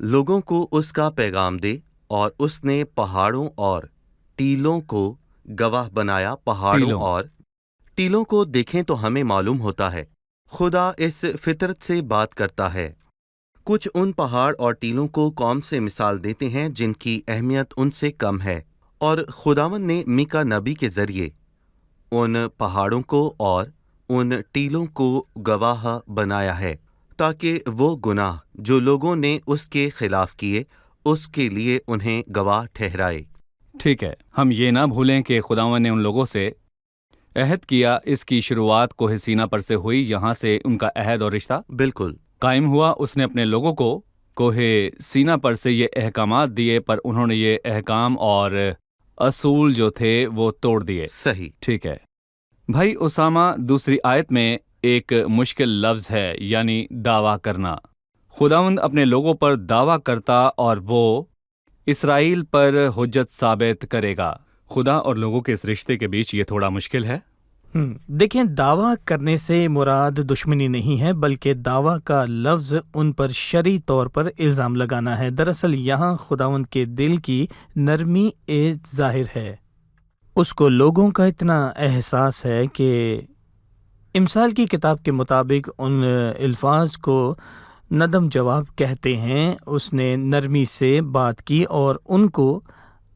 لوگوں کو اس کا پیغام دے، اور اس نے پہاڑوں اور ٹیلوں کو گواہ بنایا۔ پہاڑوں ٹیلوں۔ اور ٹیلوں کو دیکھیں تو ہمیں معلوم ہوتا ہے خدا اس فطرت سے بات کرتا ہے۔ کچھ ان پہاڑ اور ٹیلوں کو قوم سے مثال دیتے ہیں جن کی اہمیت ان سے کم ہے، اور خداوند نے میکا نبی کے ذریعے ان پہاڑوں کو اور ان ٹیلوں کو گواہ بنایا ہے، تاکہ وہ گناہ جو لوگوں نے اس کے خلاف کیے اس کے لیے انہیں گواہ ٹھہرائے۔ ٹھیک ہے، ہم یہ نہ بھولیں کہ خداوند نے ان لوگوں سے عہد کیا۔ اس کی شروعات کوہ سینا پر سے ہوئی، یہاں سے ان کا عہد اور رشتہ بالکل، قائم ہوا۔ اس نے اپنے لوگوں کو کوہ سینا پر سے یہ احکامات دیے، پر انہوں نے یہ احکام اور اصول جو تھے وہ توڑ دیے۔ صحیح۔ ٹھیک ہے بھائی اسامہ، دوسری آیت میں ایک مشکل لفظ ہے، یعنی دعویٰ کرنا۔ خداوند اپنے لوگوں پر دعویٰ کرتا اور وہ اسرائیل پر حجت ثابت کرے گا۔ خدا اور لوگوں کے اس رشتے کے بیچ یہ تھوڑا مشکل ہے۔ دیکھیں، دعویٰ کرنے سے مراد دشمنی نہیں ہے، بلکہ دعویٰ کا لفظ ان پر شرعی طور پر الزام لگانا ہے۔ دراصل یہاں خداوند کے دل کی نرمی ظاہر ہے۔ اس کو لوگوں کا اتنا احساس ہے کہ امثال کی کتاب کے مطابق ان الفاظ کو ندم جواب کہتے ہیں۔ اس نے نرمی سے بات کی اور ان کو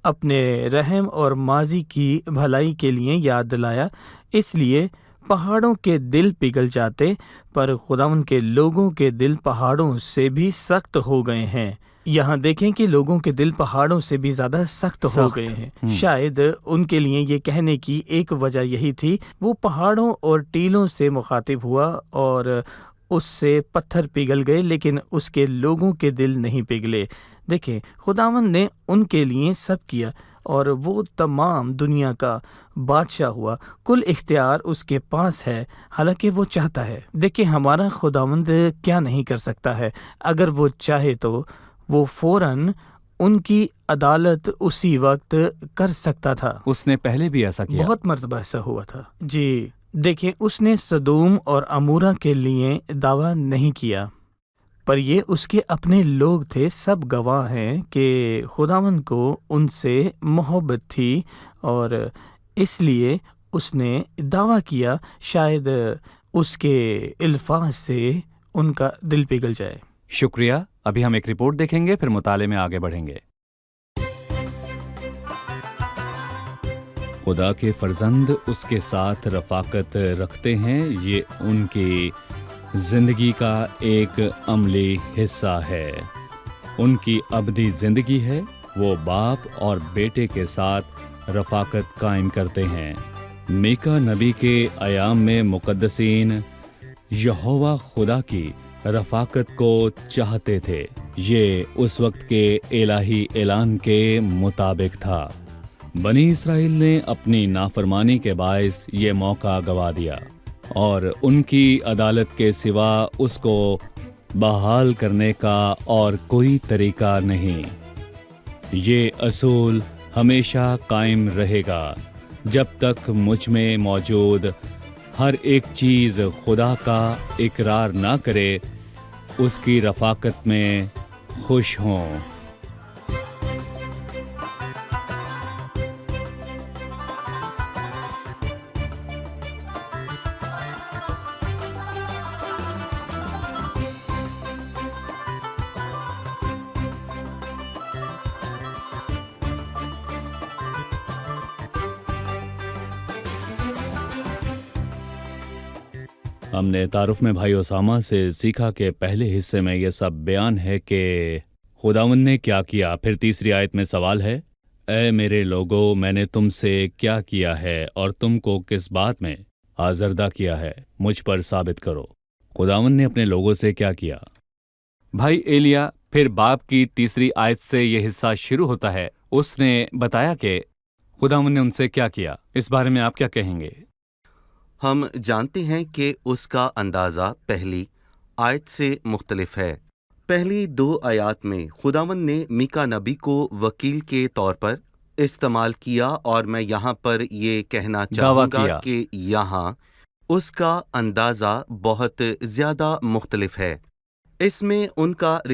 اپنے رحم اور ماضی کی بھلائی کے لیے یاد دلایا، اس لیے پہاڑوں کے دل پگھل جاتے، پر خداوند کے لوگوں کے دل پہاڑوں سے بھی سخت ہو گئے ہیں۔ یہاں دیکھیں کہ لوگوں کے دل پہاڑوں سے بھی زیادہ سخت ہو گئے ہیں۔ شاید ان کے لیے یہ کہنے کی ایک وجہ یہی تھی، وہ پہاڑوں اور ٹیلوں سے مخاطب ہوا اور اس سے پتھر پگھل گئے، لیکن اس کے لوگوں کے دل نہیں پگھلے۔ دیکھیں، خداوند نے ان کے لیے سب کیا اور وہ تمام دنیا کا بادشاہ ہوا۔ کل اختیار اس کے پاس ہے، حالانکہ وہ چاہتا ہے۔ دیکھیں، ہمارا خداوند کیا نہیں کر سکتا ہے؟ اگر وہ چاہے تو وہ فوراً ان کی عدالت اسی وقت کر سکتا تھا۔ اس نے پہلے بھی ایسا کیا۔ بہت مرتبہ ایسا ہوا تھا۔ جی دیکھیں، اس نے سدوم اور عمورہ کے لیے دعویٰ نہیں کیا، پر یہ اس کے اپنے لوگ تھے۔ سب گواہ ہیں کہ خداوند کو ان سے محبت تھی اور اس لیے اس نے دعویٰ کیا، شاید اس کے الفاظ سے ان کا دل پگھل جائے۔ شکریہ۔ ابھی ہم ایک رپورٹ دیکھیں گے، پھر مطالعے میں آگے بڑھیں گے۔ خدا کے فرزند اس کے ساتھ رفاقت رکھتے ہیں، یہ ان کی زندگی کا ایک عملی حصہ ہے، ان کی ابدی زندگی ہے۔ وہ باپ اور بیٹے کے ساتھ رفاقت قائم کرتے ہیں۔ میکا نبی کے ایام میں مقدسین یہوہ خدا کی رفاقت کو چاہتے تھے۔ یہ اس وقت کے الہی اعلان کے مطابق تھا۔ بنی اسرائیل نے اپنی نافرمانی کے باعث یہ موقع گوا دیا، اور ان کی عدالت کے سوا اس کو بحال کرنے کا اور کوئی طریقہ نہیں۔ یہ اصول ہمیشہ قائم رہے گا جب تک مجھ میں موجود ہر ایک چیز خدا کا اقرار نہ کرے، اس کی رفاقت میں خوش ہوں۔ ہم نے تعارف میں بھائی اسامہ سے سیکھا کہ پہلے حصے میں یہ سب بیان ہے کہ خداوند نے کیا کیا۔ پھر تیسری آیت میں سوال ہے، اے میرے لوگو، میں نے تم سے کیا کیا ہے اور تم کو کس بات میں آزردہ کیا ہے، مجھ پر ثابت کرو۔ خداوند نے اپنے لوگوں سے کیا کیا؟ بھائی ایلیا، پھر باپ کی تیسری آیت سے یہ حصہ شروع ہوتا ہے۔ اس نے بتایا کہ خداوند نے ان سے کیا کیا۔ اس بارے میں آپ کیا کہیں گے؟ ہم جانتے ہیں کہ اس کا اندازہ پہلی آیت سے مختلف ہے۔ پہلی 2 آیات میں خداوند نے میکا نبی کو وکیل کے طور پر استعمال کیا، اور میں یہاں پر یہ کہنا چاہوں گا کہ یہاں اس کا اندازہ بہت زیادہ مختلف ہے۔ اس میں ان کا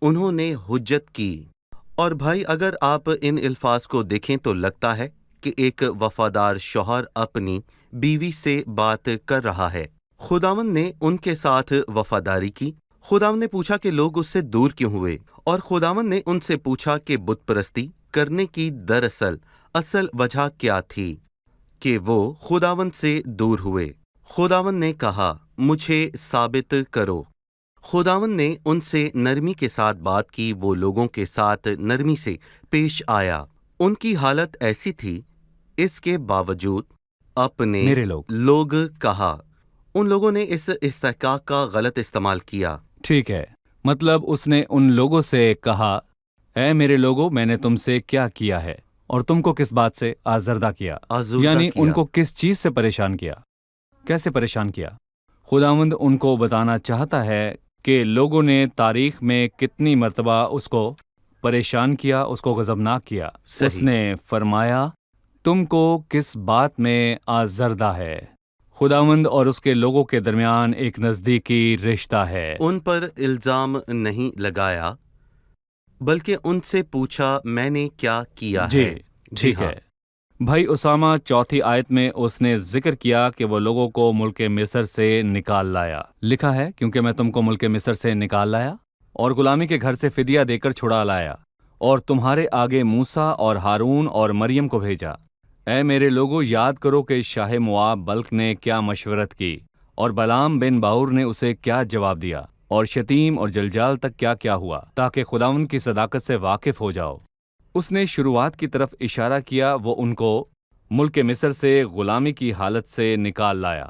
انہوں نے حجت کی۔ اور بھائی اگر آپ ان الفاظ کو دیکھیں تو لگتا ہے کہ ایک وفادار شوہر اپنی بیوی سے بات کر رہا ہے۔ خداوند نے ان کے ساتھ وفاداری کی۔ خداوند نے پوچھا کہ لوگ اس سے دور کیوں ہوئے، اور خداوند نے ان سے پوچھا کہ بت پرستی کرنے کی دراصل اصل وجہ کیا تھی کہ وہ خداوند سے دور ہوئے۔ خداوند نے کہا مجھے ثابت کرو۔ خداوند نے ان سے نرمی کے ساتھ بات کی، وہ لوگوں کے ساتھ نرمی سے پیش آیا۔ ان کی حالت ایسی تھی، اس کے باوجود اپنے میرے لوگ کہا۔ ان لوگوں نے اس استحقاق کا غلط استعمال کیا۔ ٹھیک ہے، مطلب اس نے ان لوگوں سے کہا، اے میرے لوگو، میں نے تم سے کیا کیا ہے اور تم کو کس بات سے آزردہ کیا؟ آزردہ یعنی کیا۔ ان کو کس چیز سے پریشان کیا، کیسے پریشان کیا؟ خداوند ان کو بتانا چاہتا ہے کہ لوگوں نے تاریخ میں کتنی مرتبہ اس کو پریشان کیا، اس کو غضبناک کیا۔ صحیح۔ اس نے فرمایا تم کو کس بات میں آزردہ ہے؟ خداوند اور اس کے لوگوں کے درمیان ایک نزدیکی رشتہ ہے۔ ان پر الزام نہیں لگایا، بلکہ ان سے پوچھا میں نے کیا کیا جی ہے۔ ٹھیک ہے بھائی اسامہ، چوتھی آیت میں اس نے ذکر کیا کہ وہ لوگوں کو ملک مصر سے نکال لایا۔ لکھا ہے کیونکہ میں تم کو ملک مصر سے نکال لایا اور غلامی کے گھر سے فدیہ دے کر چھڑا لایا، اور تمہارے آگے موسیٰ اور ہارون اور مریم کو بھیجا۔ اے میرے لوگو، یاد کرو کہ شاہ مواب بلق نے کیا مشورت کی، اور بلام بن باور نے اسے کیا جواب دیا، اور شتیم اور جلجال تک کیا کیا ہوا، تاکہ خداوند کی صداقت سے واقف ہو جاؤ۔ اس نے شروعات کی طرف اشارہ کیا، وہ ان کو ملک مصر سے غلامی کی حالت سے نکال لایا۔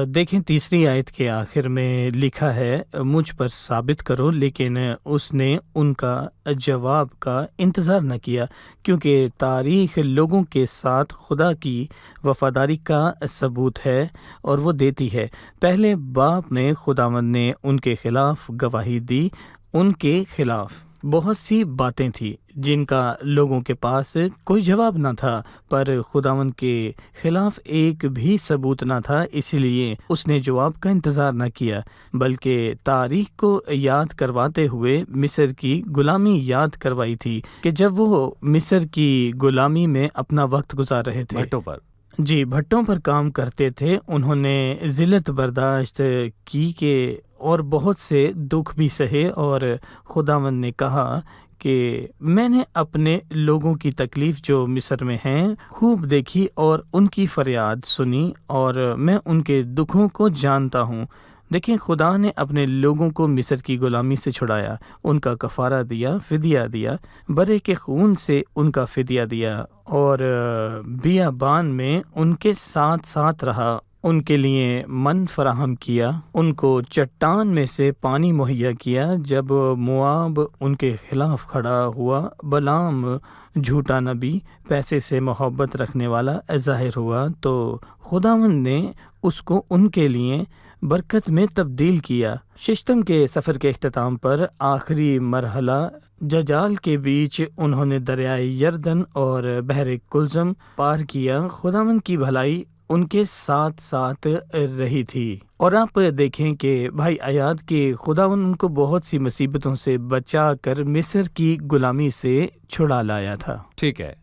دیکھیں تیسری آیت کے آخر میں لکھا ہے مجھ پر ثابت کرو، لیکن اس نے ان کا جواب کا انتظار نہ کیا، کیونکہ تاریخ لوگوں کے ساتھ خدا کی وفاداری کا ثبوت ہے اور وہ دیتی ہے۔ پہلے باپ میں خداوند نے ان کے خلاف گواہی دی، ان کے خلاف بہت سی باتیں تھیں جن کا لوگوں کے پاس کوئی جواب نہ تھا، پر خداوند کے خلاف ایک بھی ثبوت نہ تھا، اسی لیے اس نے جواب کا انتظار نہ کیا، بلکہ تاریخ کو یاد کرواتے ہوئے مصر کی غلامی یاد کروائی تھی کہ جب وہ مصر کی غلامی میں اپنا وقت گزار رہے تھے، بھٹوں پر جی بھٹوں پر کام کرتے تھے، انہوں نے ذلت برداشت کی کہ اور بہت سے دکھ بھی سہے، اور خداوند نے کہا کہ میں نے اپنے لوگوں کی تکلیف جو مصر میں ہیں خوب دیکھی اور ان کی فریاد سنی، اور میں ان کے دکھوں کو جانتا ہوں۔ دیکھیں خدا نے اپنے لوگوں کو مصر کی غلامی سے چھڑایا، ان کا کفارہ دیا، فدیہ دیا، برے کے خون سے ان کا فدیہ دیا، اور بیابان میں ان کے ساتھ ساتھ رہا، ان کے لیے من فراہم کیا، ان کو چٹان میں سے پانی مہیا کیا۔ جب مواب ان کے خلاف کھڑا ہوا، بلام جھوٹا نبی، پیسے سے محبت رکھنے والا ظاہر ہوا، تو خداوند نے اس کو ان کے لیے برکت میں تبدیل کیا۔ ششتم کے سفر کے اختتام پر آخری مرحلہ ججال کے بیچ انہوں نے دریائے یردن اور بحر کلزم پار کیا۔ خداوند کی بھلائی ان کے ساتھ ساتھ رہی تھی، اور آپ دیکھیں کہ بھائی ایاد کے خداوند ان کو بہت سی مصیبتوں سے بچا کر مصر کی غلامی سے چھڑا لایا تھا۔ ٹھیک ہے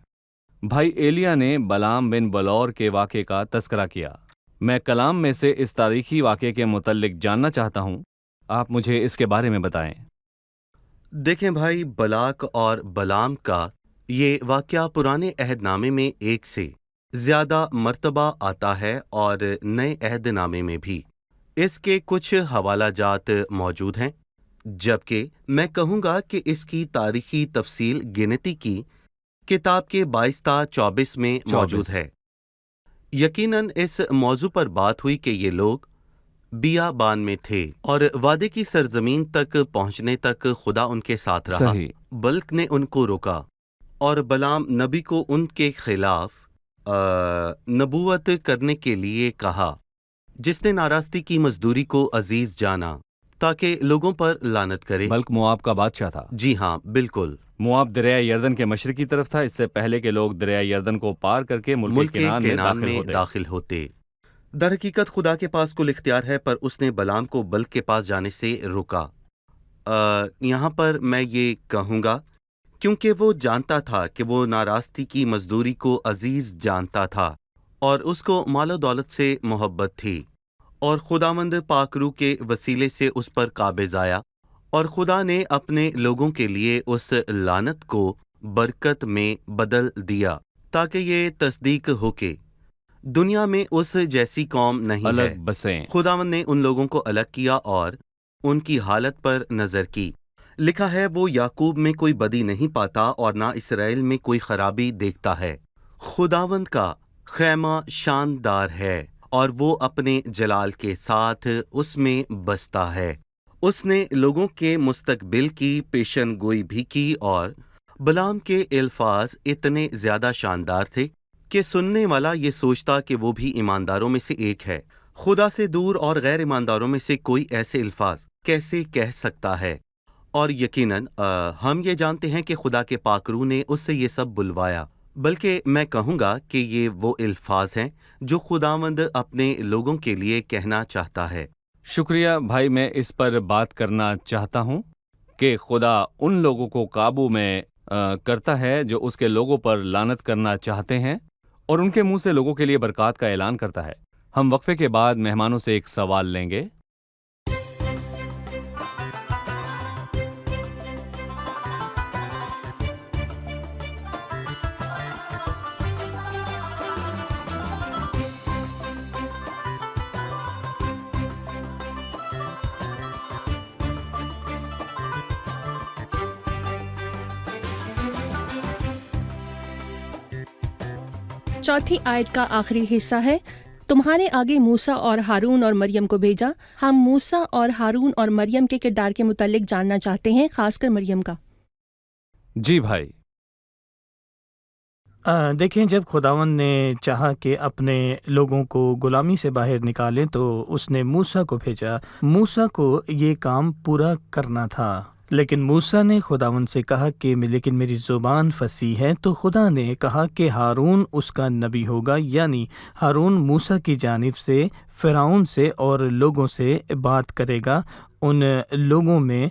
بھائی ایلیا نے بلام بن بلور کے واقعے کا تذکرہ کیا۔ میں کلام میں سے اس تاریخی واقعے کے متعلق جاننا چاہتا ہوں، آپ مجھے اس کے بارے میں بتائیں۔ دیکھیں بھائی، بلاک اور بلام کا یہ واقعہ پرانے عہد نامے میں ایک سے زیادہ مرتبہ آتا ہے، اور نئے عہد نامے میں بھی اس کے کچھ حوالہ جات موجود ہیں، جبکہ میں کہوں گا کہ اس کی تاریخی تفصیل گنتی کی کتاب کے 22 تا 24 میں موجود ہے۔ یقیناً اس موضوع پر بات ہوئی کہ یہ لوگ بیابان میں تھے اور وعدے کی سرزمین تک پہنچنے تک خدا ان کے ساتھ رہا۔ صحیح۔ بلک نے ان کو روکا اور بلام نبی کو ان کے خلاف نبوت کرنے کے لیے کہا، جس نے ناراستی کی مزدوری کو عزیز جانا تاکہ لوگوں پر لعنت کرے۔ بلک مواب کا بادشاہ تھا۔ جی ہاں، بالکل۔ مواب دریائے یردن کے مشرقی طرف تھا، اس سے پہلے کہ لوگ دریائے یردن کو پار کر کے ملک کنعان میں داخل ہوتے۔ در حقیقت خدا کے پاس کل اختیار ہے، پر اس نے بلام کو بلق کے پاس جانے سے روکا۔ یہاں پر میں یہ کہوں گا کیونکہ وہ جانتا تھا کہ وہ ناراستی کی مزدوری کو عزیز جانتا تھا اور اس کو مال و دولت سے محبت تھی، اور خداوند پاک روح کے وسیلے سے اس پر قابض آیا، اور خدا نے اپنے لوگوں کے لیے اس لعنت کو برکت میں بدل دیا تاکہ یہ تصدیق ہو کہ دنیا میں اس جیسی قوم نہیں ہے۔ الگ بسیں۔ خداوند نے ان لوگوں کو الگ کیا اور ان کی حالت پر نظر کی۔ لکھا ہے وہ یعقوب میں کوئی بدی نہیں پاتا اور نہ اسرائیل میں کوئی خرابی دیکھتا ہے۔ خداوند کا خیمہ شاندار ہے اور وہ اپنے جلال کے ساتھ اس میں بستا ہے۔ اس نے لوگوں کے مستقبل کی پیشن گوئی بھی کی، اور بلام کے الفاظ اتنے زیادہ شاندار تھے کہ سننے والا یہ سوچتا کہ وہ بھی ایمانداروں میں سے ایک ہے۔ خدا سے دور اور غیر ایمانداروں میں سے کوئی ایسے الفاظ کیسے کہہ سکتا ہے؟ اور یقیناً ہم یہ جانتے ہیں کہ خدا کے پاک روح نے اس سے یہ سب بلوایا، بلکہ میں کہوں گا کہ یہ وہ الفاظ ہیں جو خداوند اپنے لوگوں کے لیے کہنا چاہتا ہے۔ شکریہ بھائی، میں اس پر بات کرنا چاہتا ہوں کہ خدا ان لوگوں کو قابو میں کرتا ہے جو اس کے لوگوں پر لعنت کرنا چاہتے ہیں، اور ان کے منہ سے لوگوں کے لیے برکات کا اعلان کرتا ہے۔ ہم وقفے کے بعد مہمانوں سے ایک سوال لیں گے۔ چوتھی آیت کا آخری حصہ ہے، تمہارے آگے موسیٰ اور ہارون اور مریم کو بھیجا۔ ہم موسیٰ اور ہارون اور مریم کے کردار کے متعلق جاننا چاہتے ہیں، خاص کر مریم کا۔ جی بھائی۔ دیکھیں، جب خداوند نے چاہا کہ اپنے لوگوں کو غلامی سے باہر نکالے تو اس نے موسیٰ کو بھیجا۔ موسیٰ کو یہ کام پورا کرنا تھا، لیکن موسیٰ نے خداوند سے کہا کہ لیکن میری زبان فصیح ہے، تو خدا نے کہا کہ ہارون اس کا نبی ہوگا، یعنی ہارون موسیٰ کی جانب سے فرعون سے اور لوگوں سے بات کرے گا۔ ان لوگوں میں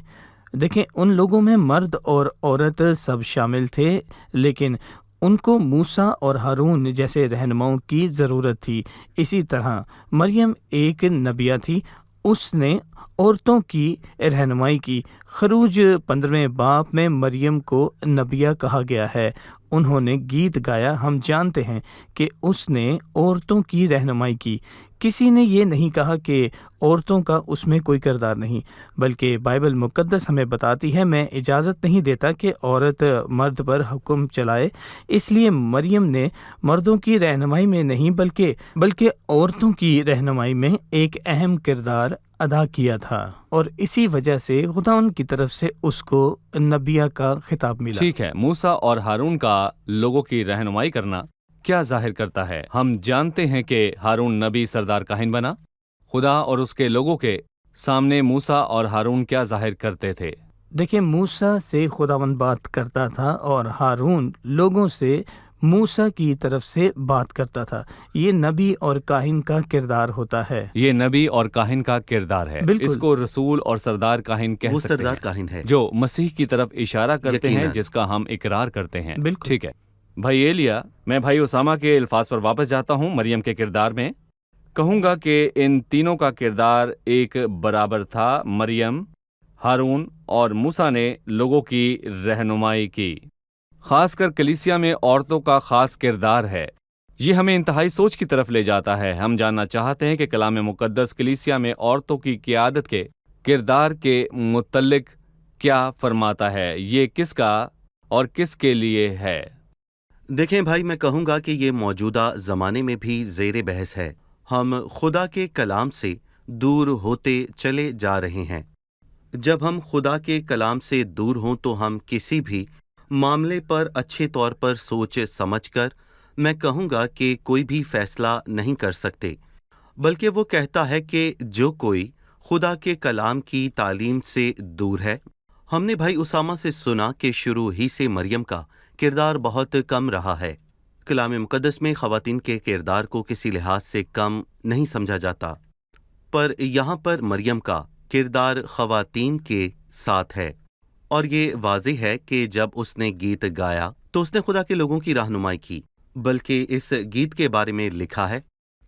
دیکھیں، ان لوگوں میں مرد اور عورت سب شامل تھے، لیکن ان کو موسیٰ اور ہارون جیسے رہنماؤں کی ضرورت تھی۔ اسی طرح مریم ایک نبیہ تھی، اس نے عورتوں کی رہنمائی کی۔ خروج 15 باب میں مریم کو نبیہ کہا گیا ہے۔ انہوں نے گیت گایا۔ ہم جانتے ہیں کہ اس نے عورتوں کی رہنمائی کی۔ کسی نے یہ نہیں کہا کہ عورتوں کا اس میں کوئی کردار نہیں، بلکہ بائبل مقدس ہمیں بتاتی ہے، میں اجازت نہیں دیتا کہ عورت مرد پر حکم چلائے۔ اس لیے مریم نے مردوں کی رہنمائی میں نہیں بلکہ عورتوں کی رہنمائی میں ایک اہم کردار ادا کیا تھا، اور اسی وجہ سے خدا ان کی طرف سے اس کو نبیہ کا خطاب ملا۔ ٹھیک ہے، موسیٰ اور ہارون کا لوگوں کی رہنمائی کرنا کیا ظاہر کرتا ہے؟ ہم جانتے ہیں کہ ہارون نبی سردار کاہن بنا۔ خدا اور اس کے لوگوں کے سامنے موسیٰ اور ہارون کیا ظاہر کرتے تھے؟ دیکھیں، موسیٰ سے خداوند بات کرتا تھا اور ہارون لوگوں سے موسیٰ کی طرف سے بات کرتا تھا۔ یہ نبی اور کاہن کا کردار ہوتا ہے۔ یہ نبی اور کاہن کا کردار ہے۔ بالکل۔ اس کو رسول اور سردار کاہن کہہ وہ سکتے سردار ہیں، کاہن ہے جو مسیح کی طرف اشارہ کرتے ہیں، یقیناً۔ جس کا ہم اقرار کرتے ہیں۔ بالکل۔ ٹھیک ہے بھائی ایلیا، میں بھائی اسامہ کے الفاظ پر واپس جاتا ہوں۔ مریم کے کردار میں کہوں گا کہ ان تینوں کا کردار ایک برابر تھا۔ مریم، ہارون اور موسیٰ نے لوگوں کی رہنمائی کی۔ خاص کر کلیسیا میں عورتوں کا خاص کردار ہے۔ یہ ہمیں انتہائی سوچ کی طرف لے جاتا ہے۔ ہم جاننا چاہتے ہیں کہ کلام مقدس کلیسیا میں عورتوں کی قیادت کے کردار کے متعلق کیا فرماتا ہے۔ یہ کس کا اور کس کے لیے ہے؟ دیکھیں بھائی، میں کہوں گا کہ یہ موجودہ زمانے میں بھی زیر بحث ہے۔ ہم خدا کے کلام سے دور ہوتے چلے جا رہے ہیں۔ جب ہم خدا کے کلام سے دور ہوں تو ہم کسی بھی معاملے پر اچھے طور پر سوچ سمجھ کر، میں کہوں گا کہ کوئی بھی فیصلہ نہیں کر سکتے، بلکہ وہ کہتا ہے کہ جو کوئی خدا کے کلام کی تعلیم سے دور ہے۔ ہم نے بھائی اسامہ سے سنا کہ شروع ہی سے مریم کا کردار بہت کم رہا ہے۔ کلام مقدس میں خواتین کے کردار کو کسی لحاظ سے کم نہیں سمجھا جاتا، پر یہاں پر مریم کا کردار خواتین کے ساتھ ہے، اور یہ واضح ہے کہ جب اس نے گیت گایا تو اس نے خدا کے لوگوں کی رہنمائی کی، بلکہ اس گیت کے بارے میں لکھا ہے،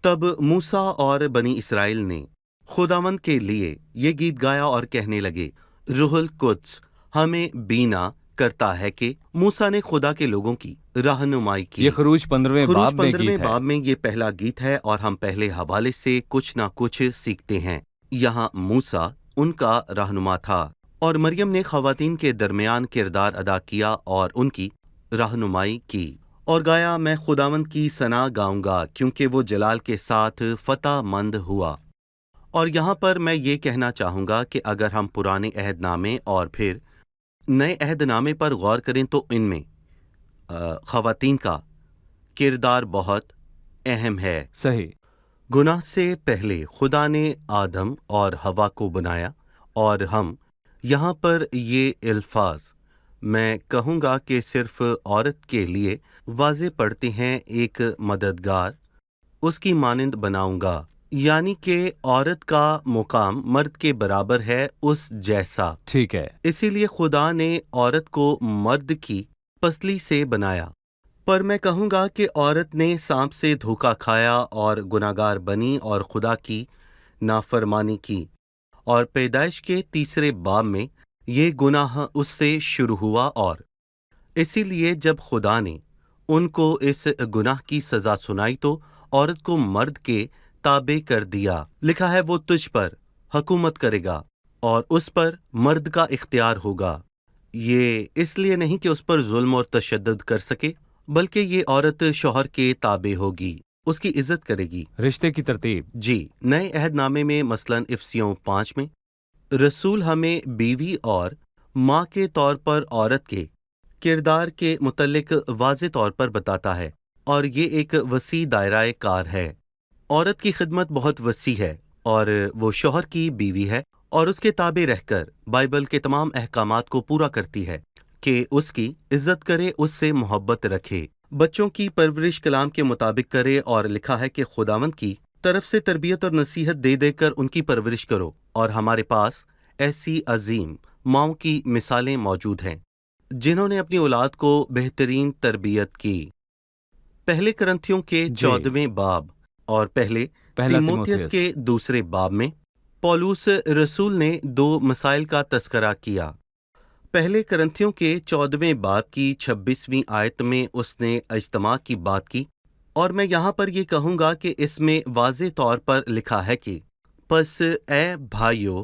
تب موسیٰ اور بنی اسرائیل نے خداوند کے لیے یہ گیت گایا اور کہنے لگے، روح القدس ہمیں بینا کرتا ہے کہ موسیٰ نے خدا کے لوگوں کی رہنمائی کی۔ یہ خروج 15ویں خروج باب میں 15ویں گیت ہے۔ باب میں یہ پہلا گیت ہے، اور ہم پہلے حوالے سے کچھ نہ کچھ سیکھتے ہیں۔ یہاں موسیٰ ان کا رہنما تھا، اور مریم نے خواتین کے درمیان کردار ادا کیا اور ان کی رہنمائی کی، اور گایا، میں خداوند کی ثنا گاؤں گا کیونکہ وہ جلال کے ساتھ فتح مند ہوا۔ اور یہاں پر میں یہ کہنا چاہوں گا کہ اگر ہم پرانے عہد نامے اور پھر نئے عہد نامے پر غور کریں تو ان میں خواتین کا کردار بہت اہم ہے۔ صحیح۔ گناہ سے پہلے خدا نے آدم اور حوا کو بنایا، اور ہم یہاں پر یہ الفاظ میں کہوں گا کہ صرف عورت کے لیے واضح پڑھتے ہیں، ایک مددگار اس کی مانند بناؤں گا، یعنی کہ عورت کا مقام مرد کے برابر ہے، اس جیسا۔ ٹھیک ہے۔ اسی لیے خدا نے عورت کو مرد کی پسلی سے بنایا، پر میں کہوں گا کہ عورت نے سانپ سے دھوکا کھایا اور گناہگار بنی اور خدا کی نافرمانی کی، اور پیدائش کے 3 باب میں یہ گناہ اس سے شروع ہوا، اور اسی لیے جب خدا نے ان کو اس گناہ کی سزا سنائی تو عورت کو مرد کے تابع کر دیا۔ لکھا ہے، وہ تجھ پر حکومت کرے گا اور اس پر مرد کا اختیار ہوگا۔ یہ اس لیے نہیں کہ اس پر ظلم اور تشدد کر سکے، بلکہ یہ عورت شوہر کے تابع ہوگی، اس کی عزت کرے گی۔ رشتے کی ترتیب۔ جی، نئے عہد نامے میں مثلاً افسیوں 5 میں رسول ہمیں بیوی اور ماں کے طور پر عورت کے کردار کے متعلق واضح طور پر بتاتا ہے، اور یہ ایک وسیع دائرہ کار ہے۔ عورت کی خدمت بہت وسیع ہے، اور وہ شوہر کی بیوی ہے اور اس کے تابع رہ کر بائبل کے تمام احکامات کو پورا کرتی ہے کہ اس کی عزت کرے، اس سے محبت رکھے، بچوں کی پرورش کلام کے مطابق کرے، اور لکھا ہے کہ خداوند کی طرف سے تربیت اور نصیحت دے دے کر ان کی پرورش کرو، اور ہمارے پاس ایسی عظیم ماؤں کی مثالیں موجود ہیں جنہوں نے اپنی اولاد کو بہترین تربیت کی۔ پہلے کرنتھیوں کے 14ویں باب اور پہلا تیموتھیوس کے 2 باب میں پولس رسول نے 2 مسائل کا تذکرہ کیا۔ پہلے کرنتھیوں کے 14ویں باب کی 26ویں آیت میں اس نے اجتماع کی بات کی، اور میں یہاں پر یہ کہوں گا کہ اس میں واضح طور پر لکھا ہے کہ پس اے بھائیو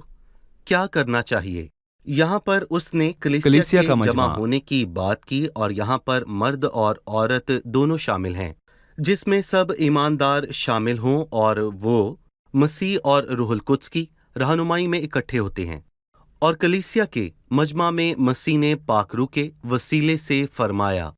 کیا کرنا چاہیے۔ یہاں پر اس نے کلیسیا کے جمع ہونے کی بات کی، اور یہاں پر مرد اور عورت دونوں شامل ہیں، جس میں سب ایماندار شامل ہوں، اور وہ مسیح اور روح القدس کی رہنمائی میں اکٹھے ہوتے ہیں۔ اور کلیسیا کے مجمع میں مسیح نے پاک روح کے وسیلے سے فرمایا،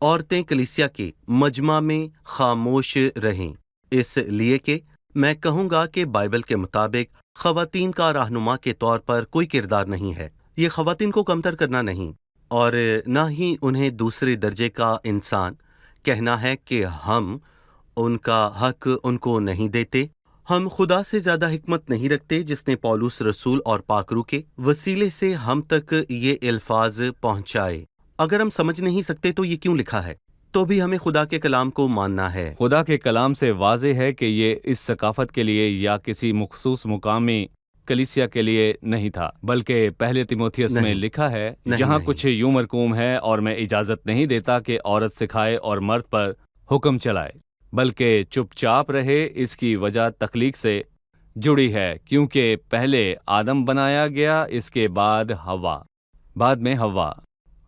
عورتیں کلیسیا کے مجمع میں خاموش رہیں، اس لیے کہ میں کہوں گا کہ بائبل کے مطابق خواتین کا رہنما کے طور پر کوئی کردار نہیں ہے۔ یہ خواتین کو کمتر کرنا نہیں، اور نہ ہی انہیں دوسرے درجے کا انسان کہنا ہے کہ ہم ان کا حق ان کو نہیں دیتے۔ ہم خدا سے زیادہ حکمت نہیں رکھتے، جس نے پولس رسول اور پاک روح کے وسیلے سے ہم تک یہ الفاظ پہنچائے۔ اگر ہم سمجھ نہیں سکتے تو یہ کیوں لکھا ہے؟ تو بھی ہمیں خدا کے کلام کو ماننا ہے۔ خدا کے کلام سے واضح ہے کہ یہ اس ثقافت کے لیے یا کسی مخصوص مقامی کلیسیا کے لیے نہیں تھا، بلکہ پہلے تیموتھیوس میں لکھا ہے، جہاں کچھ یوں مرقوم ہے، اور میں اجازت نہیں دیتا کہ عورت سکھائے اور مرد پر حکم چلائے، بلکہ چپ چاپ رہے۔ اس کی وجہ تخلیق سے جڑی ہے، کیونکہ پہلے آدم بنایا گیا، اس کے بعد میں حوا،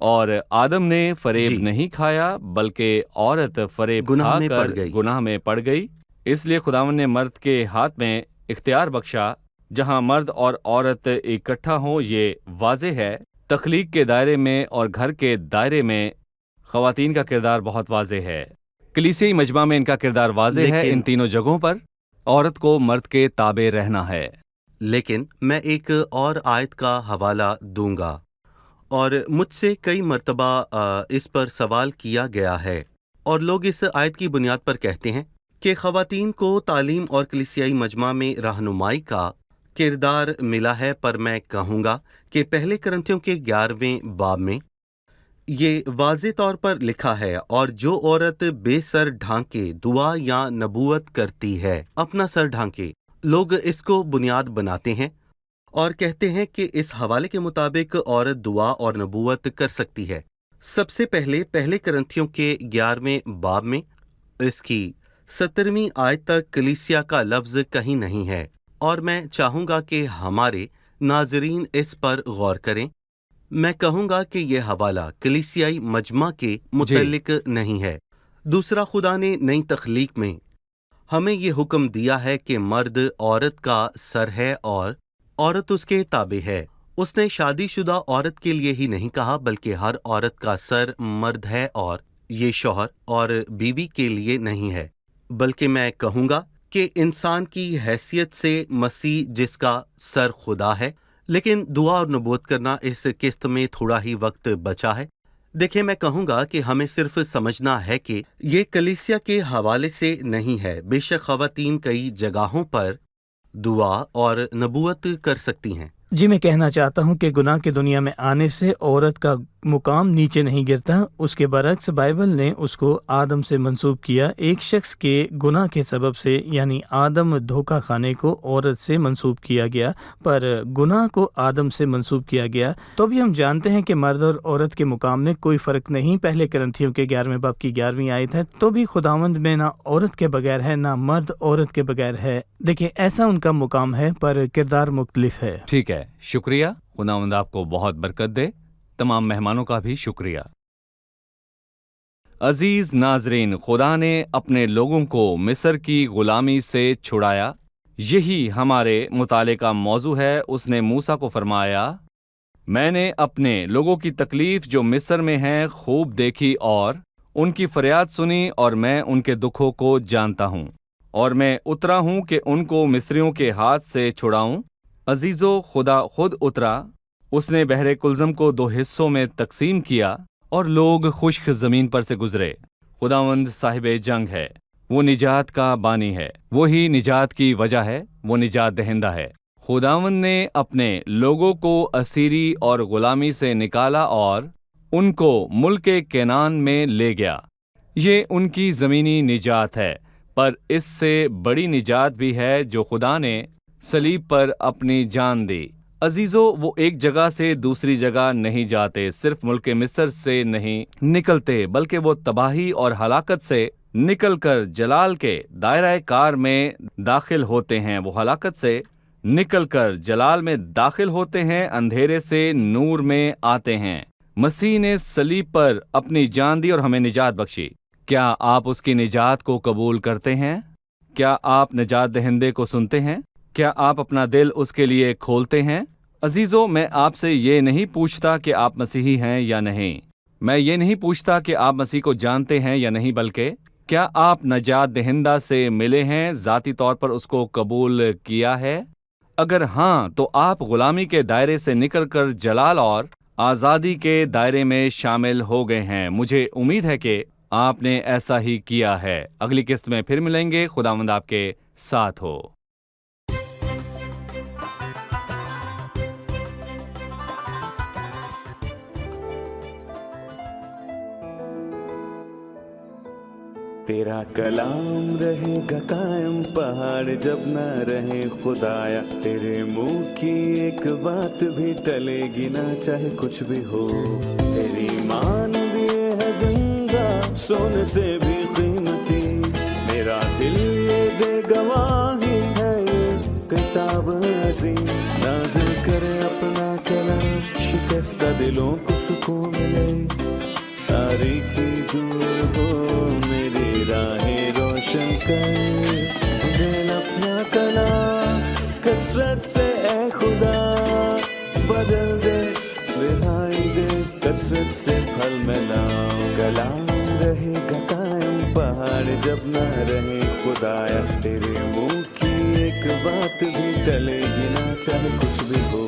اور آدم نے فریب نہیں کھایا، بلکہ عورت فریب کھا کر گناہ میں پڑ گئی۔ اس لیے خداوند نے مرد کے ہاتھ میں اختیار بخشا، جہاں مرد اور عورت اکٹھا ہوں۔ یہ واضح ہے تخلیق کے دائرے میں، اور گھر کے دائرے میں خواتین کا کردار بہت واضح ہے۔ کلیسیائی مجمع میں ان کا کردار واضح ہے۔ ان تینوں جگہوں پر عورت کو مرد کے تابع رہنا ہے۔ لیکن میں ایک اور آیت کا حوالہ دوں گا، اور مجھ سے کئی مرتبہ اس پر سوال کیا گیا ہے، اور لوگ اس آیت کی بنیاد پر کہتے ہیں کہ خواتین کو تعلیم اور کلیسیائی مجمع میں رہنمائی کا کردار ملا ہے، پر میں کہوں گا کہ پہلے کرنتھیوں کے 11ویں باب میں یہ واضح طور پر لکھا ہے، اور جو عورت بے سر ڈھانکے دعا یا نبوت کرتی ہے، اپنا سر ڈھانکے، لوگ اس کو بنیاد بناتے ہیں اور کہتے ہیں کہ اس حوالے کے مطابق عورت دعا اور نبوت کر سکتی ہے۔ سب سے پہلے کرنتھیوں کے 11ویں باب میں اس کی 17ویں آیت تک کلیسیا کا لفظ کہیں نہیں ہے، اور میں چاہوں گا کہ ہمارے ناظرین اس پر غور کریں۔ میں کہوں گا کہ یہ حوالہ کلیسیائی مجمع کے متعلق نہیں ہے۔ دوسرا، خدا نے نئی تخلیق میں ہمیں یہ حکم دیا ہے کہ مرد عورت کا سر ہے اور عورت اس کے تابع ہے۔ اس نے شادی شدہ عورت کے لیے ہی نہیں کہا، بلکہ ہر عورت کا سر مرد ہے، اور یہ شوہر اور بیوی کے لیے نہیں ہے، بلکہ میں کہوں گا کہ انسان کی حیثیت سے مسیح جس کا سر خدا ہے۔ لیکن دعا اور نبوت کرنا، اس قسط میں تھوڑا ہی وقت بچا ہے۔ دیکھیں، میں کہوں گا کہ ہمیں صرف سمجھنا ہے کہ یہ کلیسیا کے حوالے سے نہیں ہے۔ بے شک خواتین کئی جگہوں پر دعا اور نبوت کر سکتی ہیں۔ جی، میں کہنا چاہتا ہوں کہ گناہ کی دنیا میں آنے سے عورت کا مقام نیچے نہیں گرتا، اس کے برعکس بائبل نے اس کو آدم سے منسوب کیا۔ ایک شخص کے گناہ کے سبب سے، یعنی آدم دھوکہ کھانے کو عورت سے منسوب کیا گیا، پر گناہ کو آدم سے منسوب کیا گیا۔ تو بھی ہم جانتے ہیں کہ مرد اور عورت کے مقام میں کوئی فرق نہیں۔ پہلے کرنتھیوں کے 11ویں باب کی 11ویں آیت ہے، تو بھی خداوند میں نہ عورت کے بغیر ہے، نہ مرد عورت کے بغیر ہے۔ دیکھیں، ایسا ان کا مقام ہے، پر کردار مختلف ہے۔ ٹھیک ہے، شکریہ۔ خداوند آپ کو بہت برکت دے۔ تمام مہمانوں کا بھی شکریہ۔ عزیز ناظرین، خدا نے اپنے لوگوں کو مصر کی غلامی سے چھڑایا۔ یہی ہمارے مطالعے کا موضوع ہے۔ اس نے موسیٰ کو فرمایا، میں نے اپنے لوگوں کی تکلیف جو مصر میں ہیں خوب دیکھی، اور ان کی فریاد سنی، اور میں ان کے دکھوں کو جانتا ہوں، اور میں اترا ہوں کہ ان کو مصریوں کے ہاتھ سے چھڑاؤں۔ عزیزو، خدا خود اترا۔ اس نے بحر کلزم کو 2 حصوں میں تقسیم کیا، اور لوگ خشک زمین پر سے گزرے۔ خداوند صاحب جنگ ہے، وہ نجات کا بانی ہے، وہی نجات کی وجہ ہے، وہ نجات دہندہ ہے۔ خداوند نے اپنے لوگوں کو اسیری اور غلامی سے نکالا اور ان کو ملک کینان میں لے گیا۔ یہ ان کی زمینی نجات ہے، پر اس سے بڑی نجات بھی ہے جو خدا نے صلیب پر اپنی جان دی۔ عزیزو، وہ ایک جگہ سے دوسری جگہ نہیں جاتے، صرف ملک مصر سے نہیں نکلتے، بلکہ وہ تباہی اور ہلاکت سے نکل کر جلال کے دائرہ کار میں داخل ہوتے ہیں۔ وہ ہلاکت سے نکل کر جلال میں داخل ہوتے ہیں، اندھیرے سے نور میں آتے ہیں۔ مسیح نے صلیب پر اپنی جان دی اور ہمیں نجات بخشی۔ کیا آپ اس کی نجات کو قبول کرتے ہیں؟ کیا آپ نجات دہندے کو سنتے ہیں؟ کیا آپ اپنا دل اس کے لیے کھولتے ہیں؟ عزیزو، میں آپ سے یہ نہیں پوچھتا کہ آپ مسیحی ہیں یا نہیں۔ میں یہ نہیں پوچھتا کہ آپ مسیح کو جانتے ہیں یا نہیں، بلکہ کیا آپ نجات دہندہ سے ملے ہیں، ذاتی طور پر اس کو قبول کیا ہے؟ اگر ہاں، تو آپ غلامی کے دائرے سے نکل کر جلال اور آزادی کے دائرے میں شامل ہو گئے ہیں۔ مجھے امید ہے کہ آپ نے ایسا ہی کیا ہے۔ اگلی قسط میں پھر ملیں گے۔ خداوند آپ کے ساتھ ہو۔ تیرا کلام رہے گا قائم، پہاڑ جب نہ رہے خدایا، تیرے منہ کی ایک بات بھی ٹلے گی نہ، چاہے کچھ بھی ہو۔ تیری مان دیے ہے زندہ، سونے سے بھی قیمتی، میرا دل یہ دے گواہی ہے، یہ کتاب عظیم نازل کرے اپنا کلام، شکستہ دلوں کو سکون ملے، تاریکی دور ہو میری راہیں روشن کر، دل اپنا کلام کثرت سے اے خدا بدل دے، رہائی دے کثرت سے پھل میں لاؤ۔ کلام رہے گا قائم، پہاڑ جب نہ رہے خدایا، تیرے منہ کی ایک بات بھی ٹلے گی نہ، چاہے کچھ بھی ہو۔